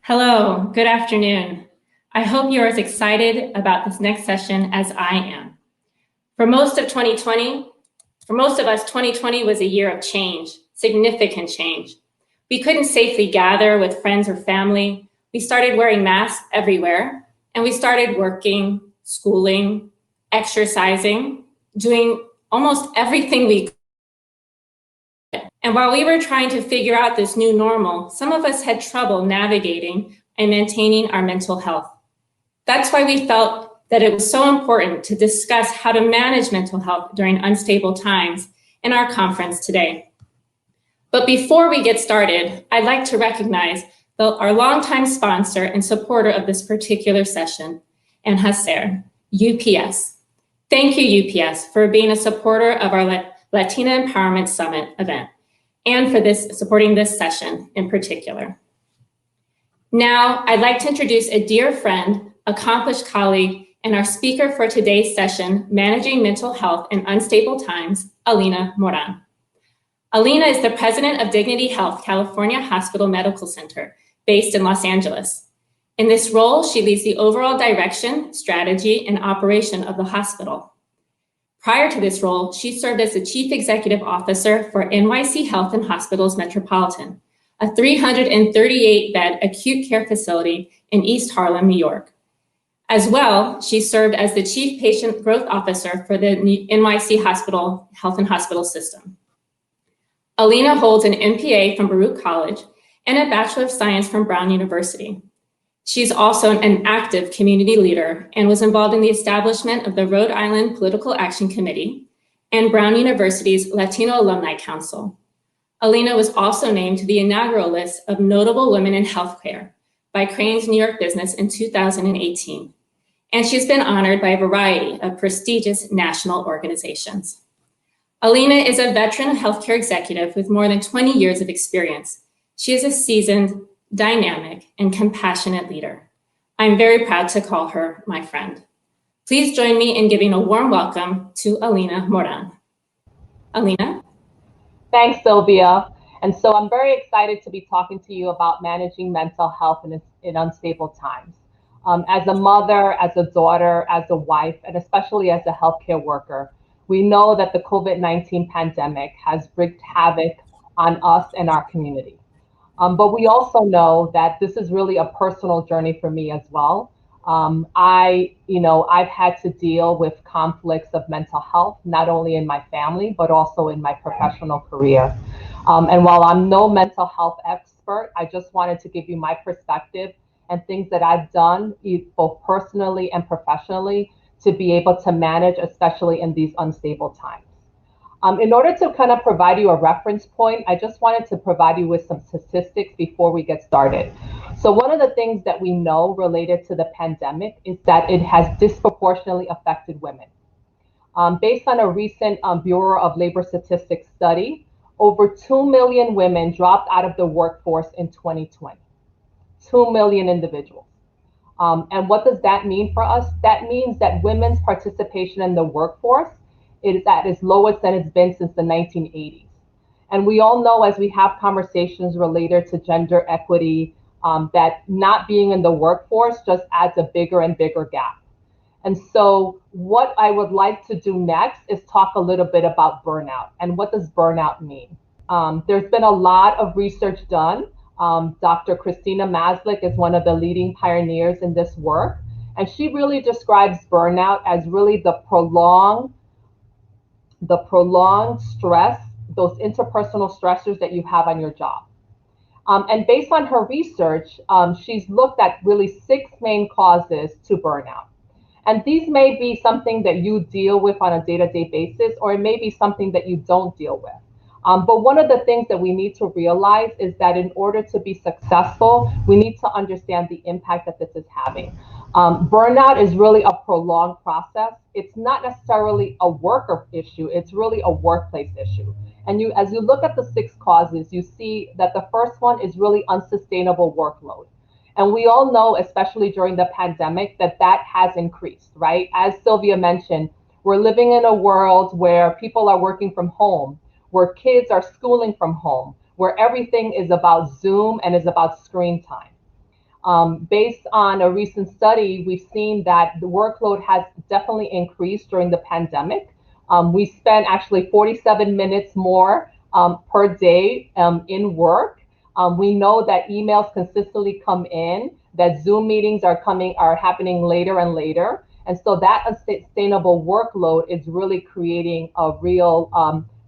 Hello, good afternoon. I hope you're as excited about this next session as I am. For most of us, 2020 was a year of change, significant change. We couldn't safely gather with friends or family. We started wearing masks everywhere, and we started working, schooling, exercising, doing almost everything we could. And while we were trying to figure out this new normal, some of us had trouble navigating and maintaining our mental health. That's why we felt that it was so important to discuss how to manage mental health during unstable times in our conference today. But before we get started, I'd like to recognize our longtime sponsor and supporter of this particular session, Enhacer, UPS. Thank you, UPS, for being a supporter of our Latina Empowerment Summit event and for supporting this session in particular. Now, I'd like to introduce a dear friend, accomplished colleague, and our speaker for today's session, Managing Mental Health in Unstable Times, Alina Moran. Alina is the president of Dignity Health California Hospital Medical Center, based in Los Angeles. In this role, she leads the overall direction, strategy, and operation of the hospital. Prior to this role, she served as the Chief Executive Officer for NYC Health and Hospitals Metropolitan, a 338-bed acute care facility in East Harlem, New York. As well, she served as the Chief Patient Growth Officer for the NYC Hospital Health and Hospital System. Alina holds an MPA from Baruch College and a Bachelor of Science from Brown University. She's also an active community leader and was involved in the establishment of the Rhode Island Political Action Committee and Brown University's Latino Alumni Council. Alina was also named to the inaugural list of notable women in healthcare by Crain's New York Business in 2018. And she's been honored by a variety of prestigious national organizations. Alina is a veteran healthcare executive with more than 20 years of experience. She is a seasoned, dynamic, and compassionate leader. I'm very proud to call her my friend. Please join me in giving a warm welcome to Alina Moran. Alina? Thanks, Sylvia. And so I'm very excited to be talking to you about managing mental health in unstable times. As a mother, as a daughter, as a wife, and especially as a healthcare worker, we know that the COVID-19 pandemic has wreaked havoc on us and our community. But we also know that this is really a personal journey for me as well. I've had to deal with conflicts of mental health, not only in my family, but also in my professional career. And while I'm no mental health expert, I just wanted to give you my perspective and things that I've done, both personally and professionally, to be able to manage, especially in these unstable times. In order to kind of provide you a reference point, I just wanted to provide you with some statistics before we get started. So one of the things that we know related to the pandemic is that it has disproportionately affected women. Based on a recent Bureau of Labor Statistics study, over 2 million women dropped out of the workforce in 2020. 2 million individuals. And what does that mean for us? That means that women's participation in the workforce is at its lowest than it's been since the 1980s. And we all know, as we have conversations related to gender equity, that not being in the workforce just adds a bigger and bigger gap. And so what I would like to do next is talk a little bit about burnout. And what does burnout mean? There's been a lot of research done. Dr. Christina Maslick is one of the leading pioneers in this work. And she really describes burnout as really the prolonged stress, those interpersonal stressors that you have on your job. And based on her research, she's looked at really 6 main causes to burnout. And these may be something that you deal with on a day-to-day basis, or it may be something that you don't deal with. But one of the things that we need to realize is that in order to be successful, we need to understand the impact that this is having. Burnout is really a prolonged process. It's not necessarily a worker issue, it's really a workplace issue. And as you look at the 6 causes, you see that the first one is really unsustainable workload. And we all know, especially during the pandemic, that has increased, right? As Sylvia mentioned, we're living in a world where people are working from home, where kids are schooling from home, where everything is about Zoom and is about screen time. Based on a recent study, we've seen that the workload has definitely increased during the pandemic. We spend actually 47 minutes more per day in work. We know that emails consistently come in, that Zoom meetings are happening later and later. And so that unsustainable workload is really creating a real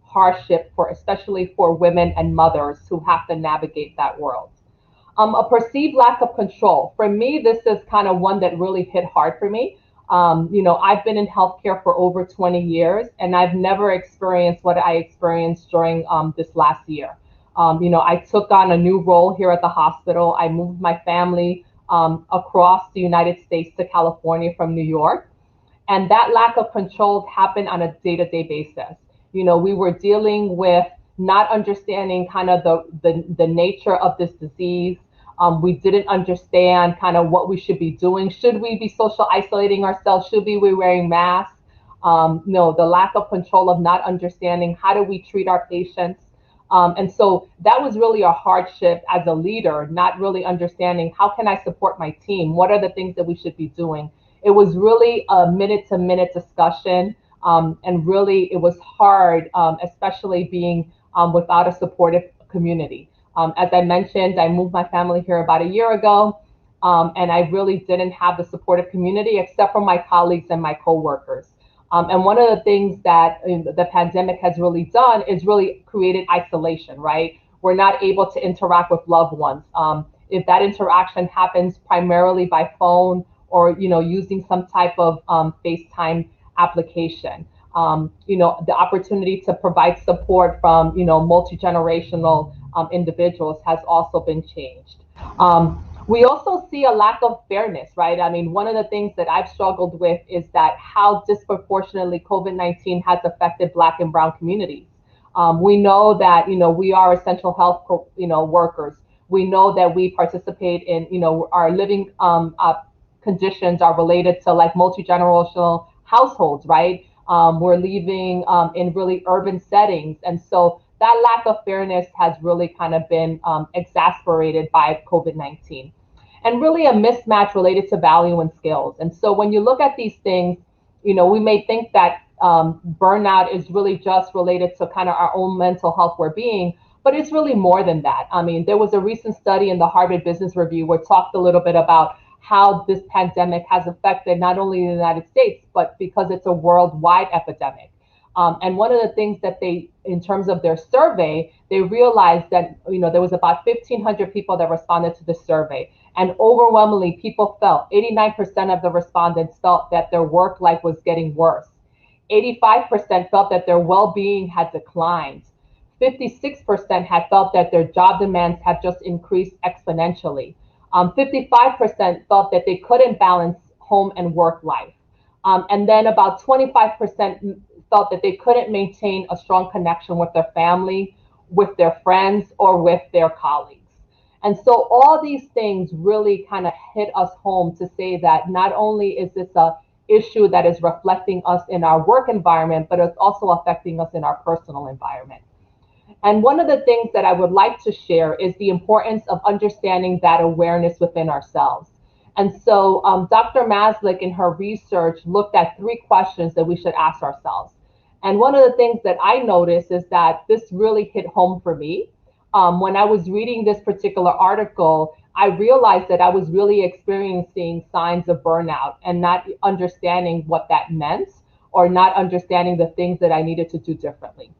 hardship especially for women and mothers who have to navigate that world. A perceived lack of control. For me, this is kind of one that really hit hard for me. I've been in healthcare for over 20 years, and I've never experienced what I experienced during this last year. I took on a new role here at the hospital. I moved my family across the United States to California from New York. And that lack of control happened on a day-to-day basis. We were dealing with not understanding kind of the nature of this disease. We didn't understand kind of what we should be doing. Should we be social isolating ourselves? Should we be wearing masks? No, the lack of control of not understanding how do we treat our patients. And so that was really a hardship as a leader, not really understanding how can I support my team? What are the things that we should be doing? It was really a minute-to-minute discussion. And really, it was hard, especially being without a supportive community. As I mentioned, I moved my family here about a year ago, and I really didn't have the supportive community except for my colleagues and my coworkers. And one of the things that the pandemic has really done is really created isolation, right? We're not able to interact with loved ones. If that interaction happens primarily by phone or using some type of FaceTime application, the opportunity to provide support from multi-generational individuals has also been changed. We also see a lack of fairness, right? I mean, one of the things that I've struggled with is that how disproportionately COVID-19 has affected Black and Brown communities. We know that, we are essential health, workers. We know that we participate in, our living conditions are related to like multi-generational households, right? We're living in really urban settings. And so that lack of fairness has really kind of been exacerbated by COVID-19. And really a mismatch related to value and skills. And so when you look at these things, we may think that burnout is really just related to kind of our own mental health well-being, but it's really more than that. I mean, there was a recent study in the Harvard Business Review where it talked a little bit about how this pandemic has affected not only the United States, but because it's a worldwide epidemic. And one of the things that in terms of their survey, they realized that, there was about 1,500 people that responded to the survey. And overwhelmingly, people felt, 89% of the respondents felt that their work life was getting worse. 85% felt that their well-being had declined. 56% had felt that their job demands have just increased exponentially. 55% felt that they couldn't balance home and work life. And then about 25% felt that they couldn't maintain a strong connection with their family, with their friends, or with their colleagues. And so all these things really kind of hit us home to say that not only is this a issue that is reflecting us in our work environment, but it's also affecting us in our personal environment. And one of the things that I would like to share is the importance of understanding that awareness within ourselves. And so Dr. Maslick in her research looked at 3 questions that we should ask ourselves. And one of the things that I noticed is that this really hit home for me. When I was reading this particular article, I realized that I was really experiencing signs of burnout and not understanding what that meant or not understanding the things that I needed to do differently.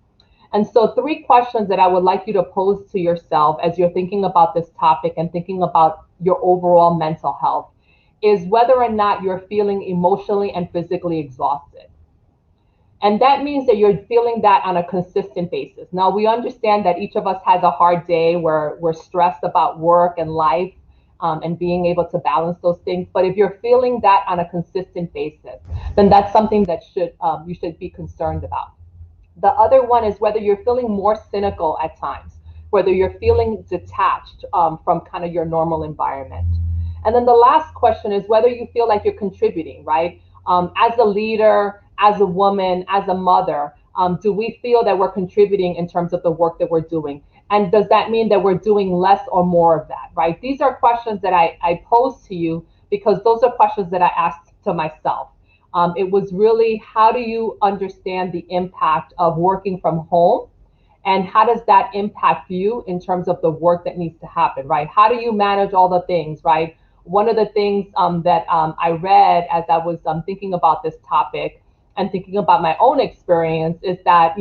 And so 3 questions that I would like you to pose to yourself as you're thinking about this topic and thinking about your overall mental health is whether or not you're feeling emotionally and physically exhausted. And that means that you're feeling that on a consistent basis. Now, we understand that each of us has a hard day where we're stressed about work and life and being able to balance those things. But if you're feeling that on a consistent basis, then that's something that you should be concerned about. The other one is whether you're feeling more cynical at times, whether you're feeling detached from kind of your normal environment. And then the last question is whether you feel like you're contributing, right? As a leader, as a woman, as a mother, do we feel that we're contributing in terms of the work that we're doing? And does that mean that we're doing less or more of that, right? These are questions that I pose to you because those are questions that I asked to myself. It was really, how do you understand the impact of working from home? And how does that impact you in terms of the work that needs to happen, right? How do you manage all the things, right? One of the things that I read as I was thinking about this topic and thinking about my own experience is that,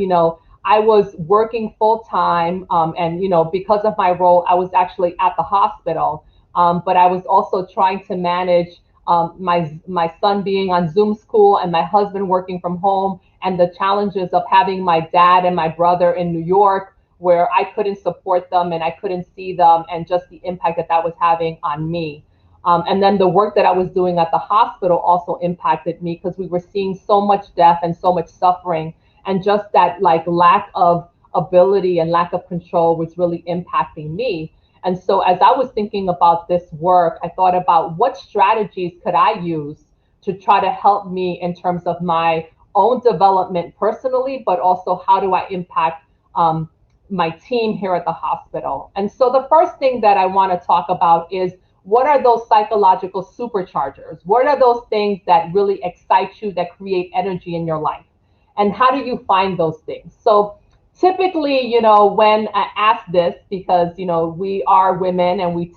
I was working full time, and because of my role, I was actually at the hospital, but I was also trying to manage my son being on Zoom school and my husband working from home, and the challenges of having my dad and my brother in New York, where I couldn't support them and I couldn't see them, and just the impact that that was having on me. And then the work that I was doing at the hospital also impacted me because we were seeing so much death and so much suffering, and just that like lack of ability and lack of control was really impacting me. And so as I was thinking about this work, I thought about what strategies could I use to try to help me in terms of my own development personally, but also how do I impact my team here at the hospital. And so the first thing that I want to talk about is, what are those psychological superchargers? What are those things that really excite you, that create energy in your life? And how do you find those things? So typically, when I ask this, because, we are women and we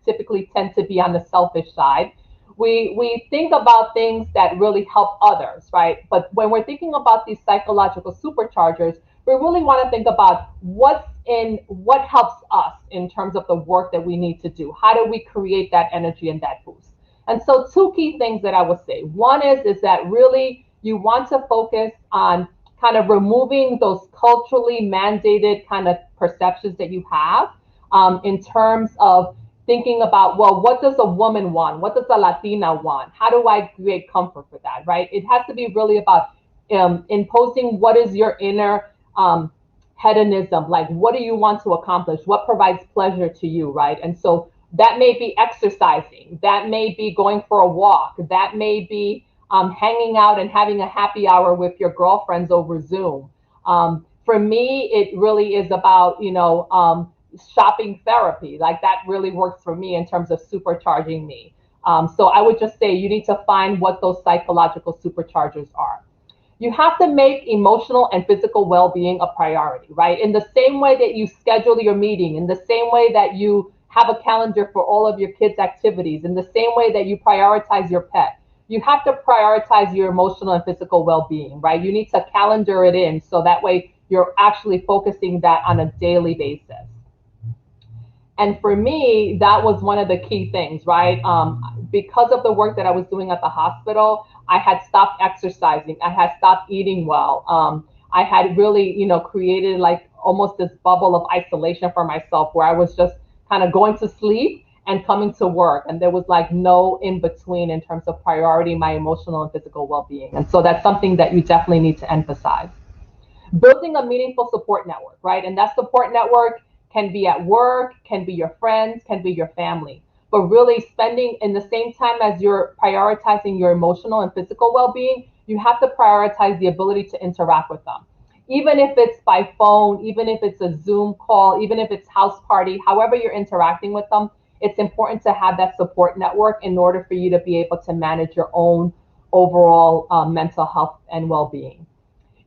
typically tend to be on the selfish side, we think about things that really help others, right? But when we're thinking about these psychological superchargers, we really want to think about what helps us in terms of the work that we need to do. How do we create that energy and that boost? And so two key things that I would say. One is that really you want to focus on kind of removing those culturally mandated kind of perceptions that you have in terms of thinking about, well, what does a woman want? What does a Latina want? How do I create comfort for that, right? It has to be really about imposing what is your inner hedonism, like what do you want to accomplish? What provides pleasure to you, right? And so that may be exercising, that may be going for a walk, that may be hanging out and having a happy hour with your girlfriends over Zoom. For me, it really is about, shopping therapy. Like that really works for me in terms of supercharging me. So I would just say you need to find what those psychological superchargers are. You have to make emotional and physical well-being a priority, right? In the same way that you schedule your meeting, in the same way that you have a calendar for all of your kids' activities, in the same way that you prioritize your pet, you have to prioritize your emotional and physical well-being, right? You need to calendar it in so that way you're actually focusing that on a daily basis. And for me, that was one of the key things, right? Because of the work that I was doing at the hospital, I had stopped exercising. I had stopped eating well. I had really, created like almost this bubble of isolation for myself where I was just kind of going to sleep and coming to work. And there was like no in between in terms of priority, my emotional and physical well-being. And so that's something that you definitely need to emphasize. Building a meaningful support network, right? And that support network can be at work, can be your friends, can be your family. But really spending in the same time as you're prioritizing your emotional and physical well-being, you have to prioritize the ability to interact with them. Even if it's by phone, even if it's a Zoom call, even if it's house party, however you're interacting with them, it's important to have that support network in order for you to be able to manage your own overall mental health and well-being.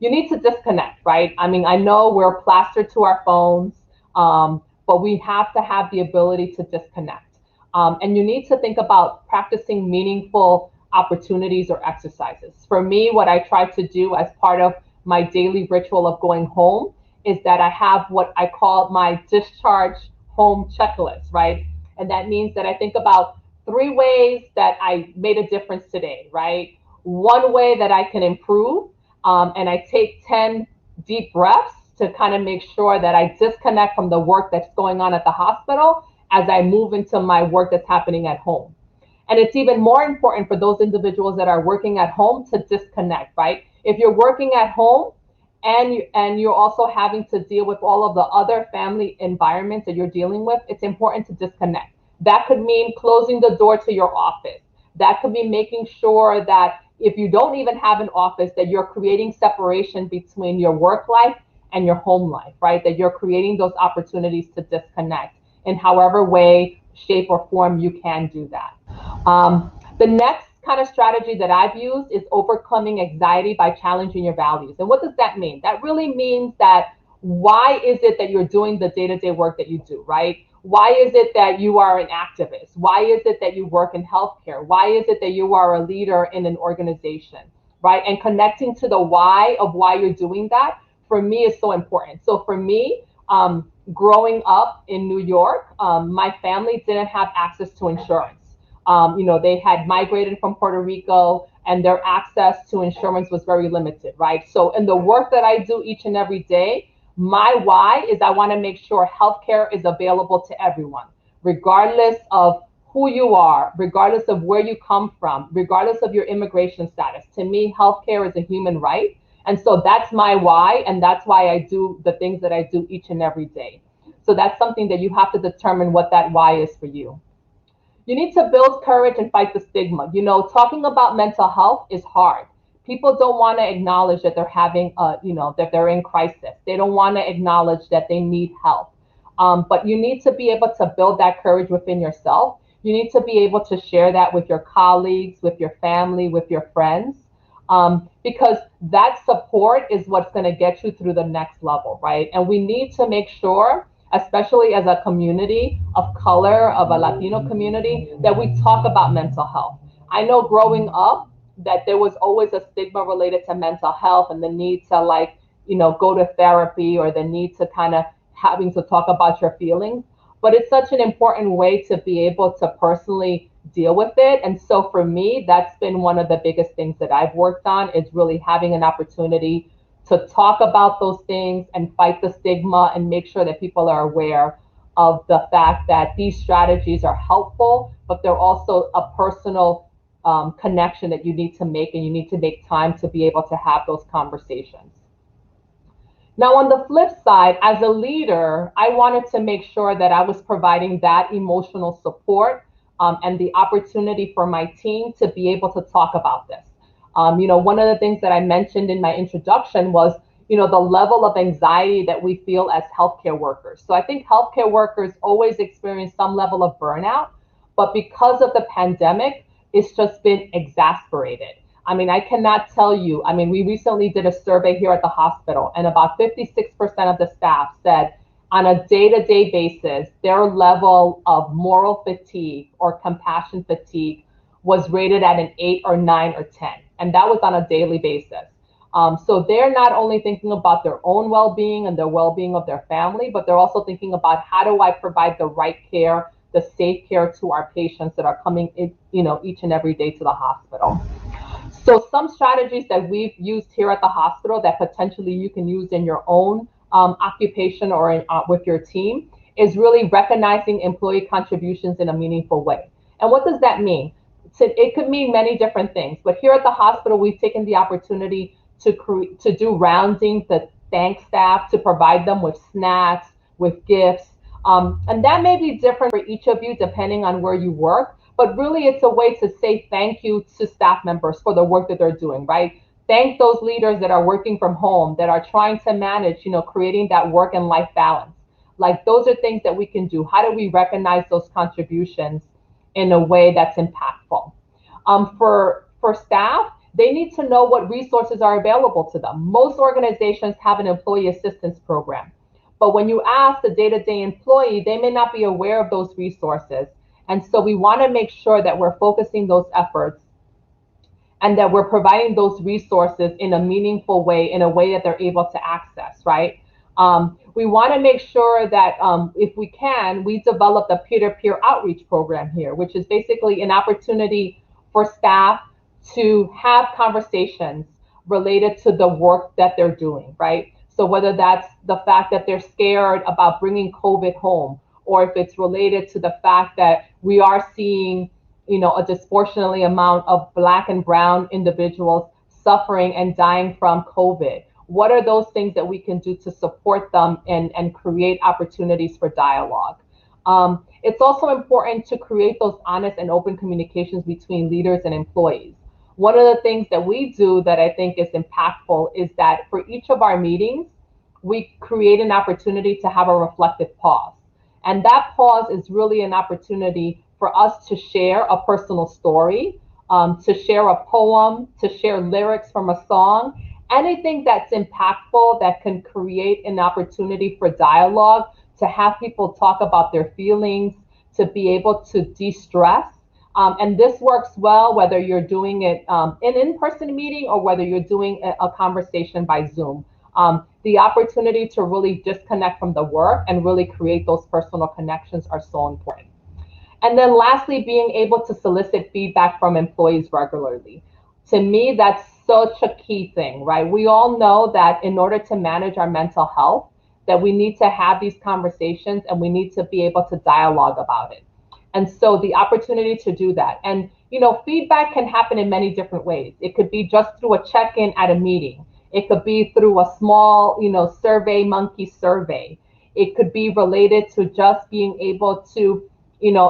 You need to disconnect, right? I mean, I know we're plastered to our phones, but we have to have the ability to disconnect. And you need to think about practicing meaningful opportunities or exercises. For me, what I try to do as part of my daily ritual of going home is that I have what I call my discharge home checklist, right? And that means that I think about 3 ways that I made a difference today, right? 1 way that I can improve, and I take 10 deep breaths to kind of make sure that I disconnect from the work that's going on at the hospital as I move into my work that's happening at home. And it's even more important for those individuals that are working at home to disconnect, right? If you're working at home and you're also having to deal with all of the other family environments that you're dealing with, it's important to disconnect. That could mean closing the door to your office. That could be making sure that if you don't even have an office, that you're creating separation between your work life and your home life, right? That you're creating those opportunities to disconnect in however way, shape, or form you can do that. The next kind of strategy that I've used is overcoming anxiety by challenging your values. And what does that mean? That really means that why is it that you're doing the day-to-day work that you do, right? Why is it that you are an activist? Why is it that you work in healthcare? Why is it that you are a leader in an organization, right? And connecting to the why of why you're doing that, for me, is so important. So for me, growing up in New York, my family didn't have access to insurance. They had migrated from Puerto Rico and their access to insurance was very limited, right? So in the work that I do each and every day, my why is I want to make sure healthcare is available to everyone, regardless of who you are, regardless of where you come from, regardless of your immigration status. To me, healthcare is a human right. And so that's my why, and that's why I do the things that I do each and every day. So that's something that you have to determine what that why is for you. You need to build courage and fight the stigma. Talking about mental health is hard. People don't want to acknowledge that they're having, that they're in crisis. They don't want to acknowledge that they need help. But you need to be able to build that courage within yourself. You need to be able to share that with your colleagues, with your family, with your friends, because that support is what's going to get you through the next level, right? And we need to make sure, especially as a community of color, of a Latino community, that we talk about mental health. I know growing up that there was always a stigma related to mental health and the need to go to therapy, or the need to kind of having to talk about your feelings. But it's such an important way to be able to personally deal with it. And so for me, that's been one of the biggest things that I've worked on, is really having an opportunity to talk about those things and fight the stigma and make sure that people are aware of the fact that these strategies are helpful, but they're also a personal connection that you need to make, and you need to make time to be able to have those conversations. Now, on the flip side, as a leader, I wanted to make sure that I was providing that emotional support and the opportunity for my team to be able to talk about this. One of the things that I mentioned in my introduction was, the level of anxiety that we feel as healthcare workers. So I think healthcare workers always experience some level of burnout, but because of the pandemic, it's just been exacerbated. I cannot tell you, we recently did a survey here at the hospital, and about 56% of the staff said on a day-to-day basis, their level of moral fatigue or compassion fatigue was rated at an 8 or 9 or 10. And that was on a daily basis. So they're not only thinking about their own well-being and the well-being of their family, but they're also thinking about, how do I provide the right care, the safe care to our patients that are coming in, each and every day to the hospital. So some strategies that we've used here at the hospital that potentially you can use in your own occupation or with your team is really recognizing employee contributions in a meaningful way. And what does that mean? So it could mean many different things, but here at the hospital, we've taken the opportunity to do rounding, to thank staff, to provide them with snacks, with gifts. And that may be different for each of you depending on where you work, but really it's a way to say thank you to staff members for the work that they're doing, right? Thank those leaders that are working from home, that are trying to manage, creating that work and life balance. Like, those are things that we can do. How do we recognize those contributions in a way that's impactful? For staff, they need to know what resources are available to them. Most organizations have an employee assistance program, but when you ask the day-to-day employee, they may not be aware of those resources. And so we want to make sure that we're focusing those efforts and that we're providing those resources in a meaningful way, in a way that they're able to access, right? We want to make sure that if we can, we develop a peer-to-peer outreach program here, which is basically an opportunity for staff to have conversations related to the work that they're doing, right? So whether that's the fact that they're scared about bringing COVID home, or if it's related to the fact that we are seeing, a disproportionately amount of Black and Brown individuals suffering and dying from COVID. What are those things that we can do to support them and create opportunities for dialogue? It's also important to create those honest and open communications between leaders and employees. One of the things that we do that I think is impactful is that for each of our meetings, we create an opportunity to have a reflective pause. And that pause is really an opportunity for us to share a personal story, to share a poem, to share lyrics from a song, anything that's impactful that can create an opportunity for dialogue, to have people talk about their feelings, to be able to de-stress. And this works well whether you're doing it in an in-person meeting or whether you're doing a conversation by Zoom. The opportunity to really disconnect from the work and really create those personal connections are so important. And then lastly, being able to solicit feedback from employees regularly. To me, that's such a key thing, right? We all know that in order to manage our mental health, that we need to have these conversations and we need to be able to dialogue about it. And so the opportunity to do that. And, feedback can happen in many different ways. It could be just through a check-in at a meeting. It could be through a small, survey monkey survey. It could be related to just being able to,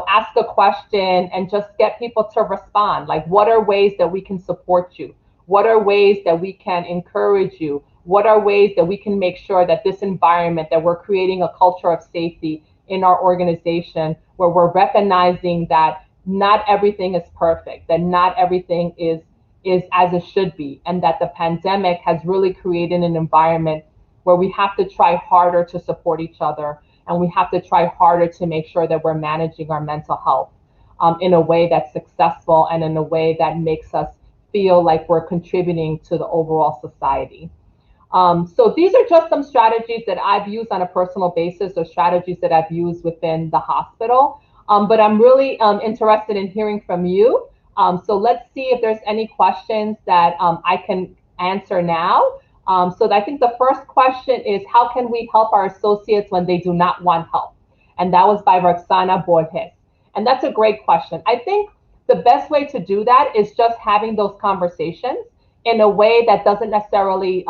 ask a question and just get people to respond. Like, what are ways that we can support you? What are ways that we can encourage you? What are ways that we can make sure that this environment, that we're creating a culture of safety in our organization, where we're recognizing that not everything is perfect, that not everything is as it should be, and that the pandemic has really created an environment where we have to try harder to support each other, and we have to try harder to make sure that we're managing our mental health in a way that's successful and in a way that makes us feel like we're contributing to the overall society. So these are just some strategies that I've used on a personal basis, or strategies that I've used within the hospital. But I'm really interested in hearing from you. So let's see if there's any questions that I can answer now. So I think the first question is, how can we help our associates when they do not want help? And that was by Roxana Borges. And that's a great question. I think the best way to do that is just having those conversations in a way that doesn't necessarily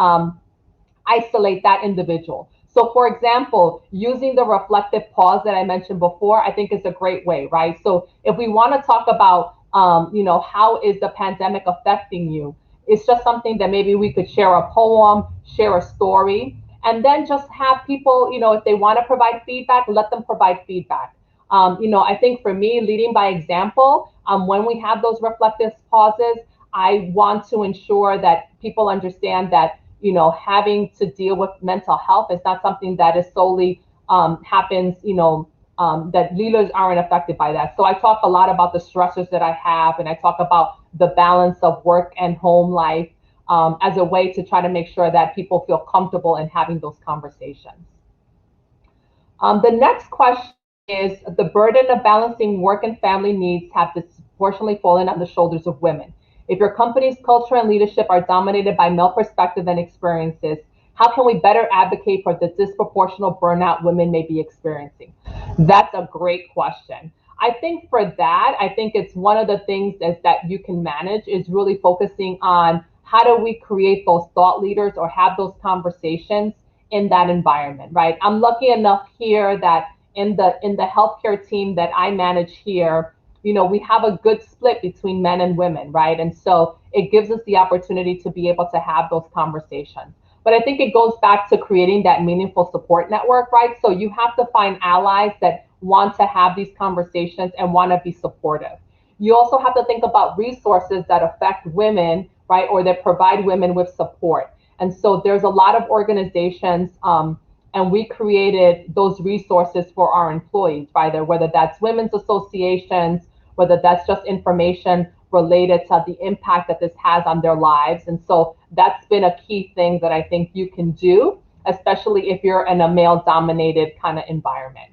isolate that individual. So for example, using the reflective pause that I mentioned before, I think is a great way, right? So if we want to talk about, how is the pandemic affecting you? It's just something that maybe we could share a poem, share a story, and then just have people, if they want to provide feedback, let them provide feedback. I think for me, leading by example, when we have those reflective pauses, I want to ensure that people understand that having to deal with mental health is not something that is solely happens, that leaders aren't affected by that. So I talk a lot about the stressors that I have, and I talk about the balance of work and home life as a way to try to make sure that people feel comfortable in having those conversations. The next question is, the burden of balancing work and family needs have disproportionately fallen on the shoulders of women. If your company's culture and leadership are dominated by male perspective and experiences, how can we better advocate for the disproportional burnout women may be experiencing? That's a great question. I think for that, it's one of the things that you can manage is really focusing on how do we create those thought leaders or have those conversations in that environment, right? I'm lucky enough here that in the healthcare team that I manage here, we have a good split between men and women, right? And so it gives us the opportunity to be able to have those conversations. But I think it goes back to creating that meaningful support network, right? So you have to find allies that want to have these conversations and want to be supportive. You also have to think about resources that affect women, right? Or that provide women with support. And so there's a lot of organizations, and we created those resources for our employees, right? Whether that's women's associations, whether that's just information related to the impact that this has on their lives. And so that's been a key thing that I think you can do, especially if you're in a male-dominated kind of environment.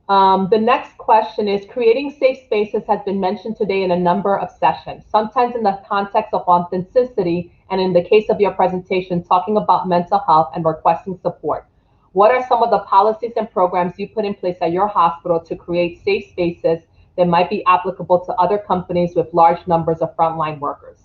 The next question is, creating safe spaces has been mentioned today in a number of sessions, sometimes in the context of authenticity, and in the case of your presentation, talking about mental health and requesting support. What are some of the policies and programs you put in place at your hospital to create safe spaces that might be applicable to other companies with large numbers of frontline workers?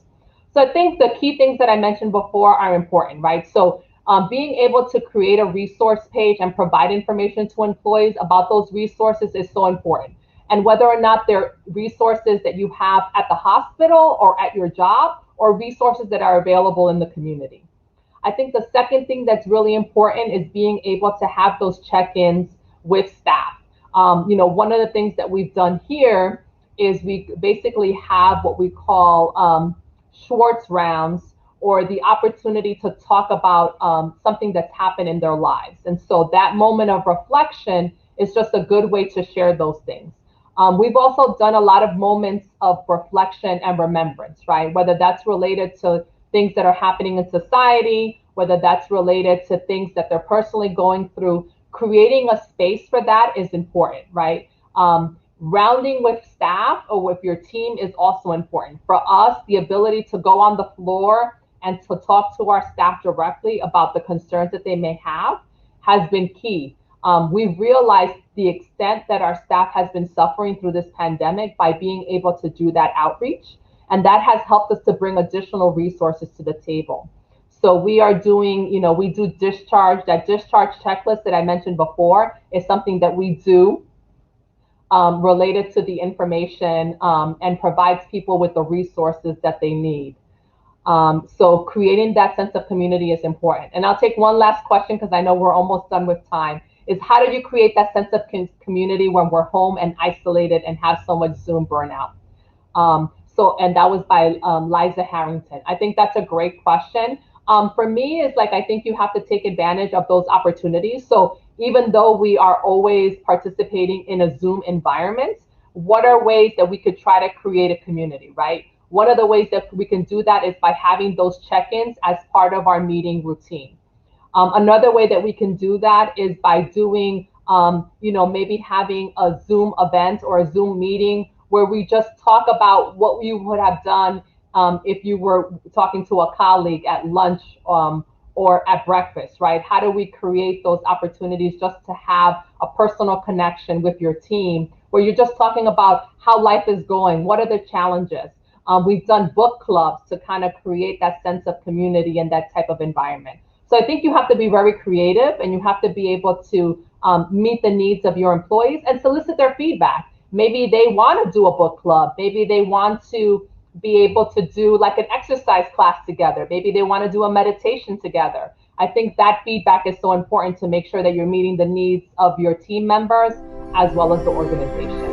So I think the key things that I mentioned before are important, right? So being able to create a resource page and provide information to employees about those resources is so important. And whether or not they're resources that you have at the hospital or at your job, or resources that are available in the community. I think the second thing that's really important is being able to have those check-ins with staff. One of the things that we've done here is we basically have what we call Schwartz rounds, or the opportunity to talk about something that's happened in their lives. And so that moment of reflection is just a good way to share those things. We've also done a lot of moments of reflection and remembrance, right? Whether that's related to things that are happening in society, whether that's related to things that they're personally going through. Creating a space for that is important, right? Rounding with staff or with your team is also important. For us, the ability to go on the floor and to talk to our staff directly about the concerns that they may have has been key. We've realized the extent that our staff has been suffering through this pandemic by being able to do that outreach. And that has helped us to bring additional resources to the table. So we are doing, we do discharge. That discharge checklist that I mentioned before is something that we do related to the information and provides people with the resources that they need. So creating that sense of community is important. And I'll take one last question because I know we're almost done with time, is how do you create that sense of community when we're home and isolated and have so much Zoom burnout? And that was by Liza Harrington. I think that's a great question. For me, it's like, I think you have to take advantage of those opportunities. So even though we are always participating in a Zoom environment, what are ways that we could try to create a community, right? One of the ways that we can do that is by having those check-ins as part of our meeting routine. Another way that we can do that is by doing, maybe having a Zoom event or a Zoom meeting where we just talk about what you would have done if you were talking to a colleague at lunch or at breakfast, right? How do we create those opportunities just to have a personal connection with your team where you're just talking about how life is going, what are the challenges? We've done book clubs to kind of create that sense of community and that type of environment. So I think you have to be very creative and you have to be able to meet the needs of your employees and solicit their feedback. Maybe they want to do a book club. Maybe they want to be able to do like an exercise class together. Maybe they want to do a meditation together. I think that feedback is so important to make sure that you're meeting the needs of your team members as well as the organization.